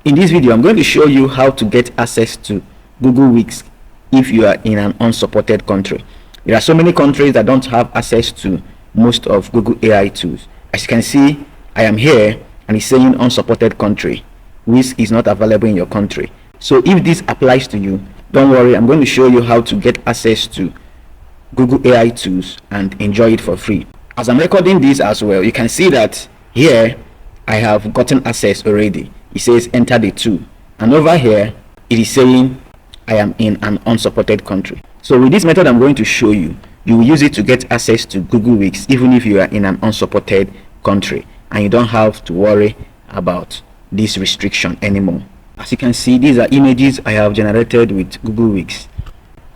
In this video, I'm going to show you how to get access to Google Weeks if you are in an unsupported country. There are so many countries that don't have access to most of Google AI tools. As you can see, I am here and it's saying unsupported country, which is not available in your country. So if this applies to you, don't worry, I'm going to show you how to get access to Google AI tools and enjoy it for free. As I'm recording this as well, you can see that here I have gotten access already. It says enter the tool, and over here it is saying I am in an unsupported country. So with this method I'm going to show you, you will use it to get access to Google Weeks even if you are in an unsupported country, and you don't have to worry about this restriction anymore. As you can see, these are images I have generated with Google Weeks.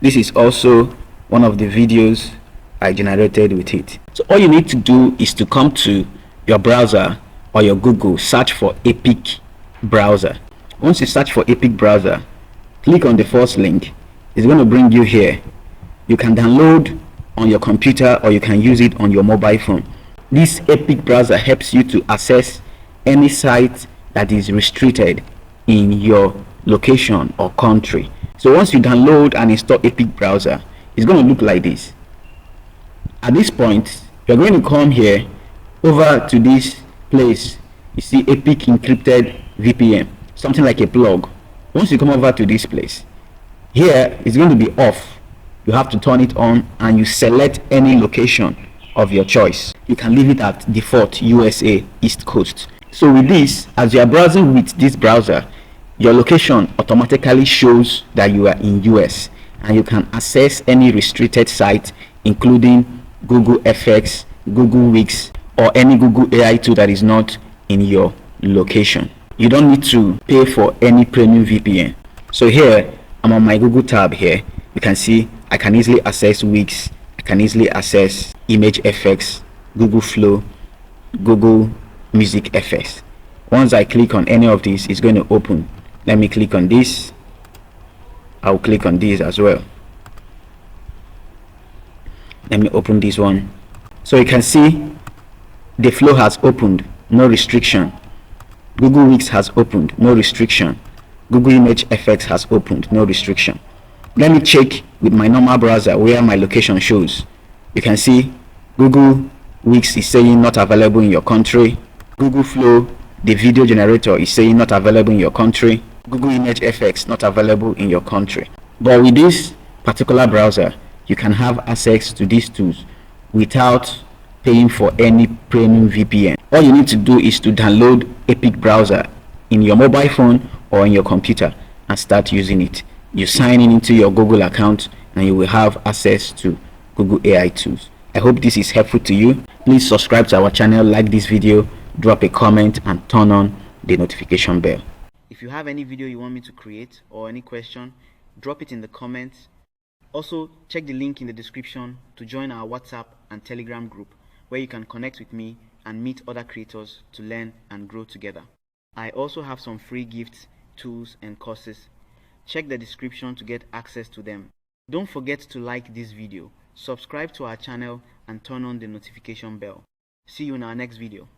This is also one of the videos I generated with it. So all you need to do is to come to your browser or your Google, search for Epic browser. Once you search for Epic browser, click on the first link. It's going to bring you here. You can download on your computer or you can use it on your mobile phone. This Epic browser helps you to access any site that is restricted in your location or country. So once you download and install Epic browser, it's going to look like this. At this point, you're going to come here over to this place. You see Epic encrypted VPN, something like a plug. Once you come over to this place, here it's going to be off. You have to turn it on and you select any location of your choice. You can leave it at default USA East Coast. So with this, as you are browsing with this browser, your location automatically shows that you are in US, and you can access any restricted site including Google FX, Google Weeks, or any Google AI tool that is not in your location. You don't need to pay for any premium VPN. So here I'm on my Google tab. Here you can see I can easily access Weeks, I can easily access Image FX, Google Flow, Google Music FX. Once I click on any of these, it's going to open. Let me click on this. I'll click on this as well. Let me open this one. So you can see the flow has opened, no restriction. Google Weeks has opened, no restriction. Google Image FX has opened, no restriction. Let me check with my normal browser where my location shows. You can see Google Weeks is saying not available in your country. Google Flow, the video generator, is saying not available in your country. Google Image FX not available in your country. But with this particular browser, you can have access to these tools without paying for any premium VPN. All you need to do is to download Epic browser in your mobile phone or in your computer and start using it. You sign in into your Google account and you will have access to Google AI tools. I hope this is helpful to you. Please subscribe to our channel, like this video, drop a comment and turn on the notification bell. If you have any video you want me to create or any question, drop it in the comments. Also, check the link in the description to join our WhatsApp and Telegram group, where you can connect with me and meet other creators to learn and grow together. I also have some free gifts, tools and courses. Check the description to get access to them. Don't forget to like this video, subscribe to our channel and turn on the notification bell. See you in our next video.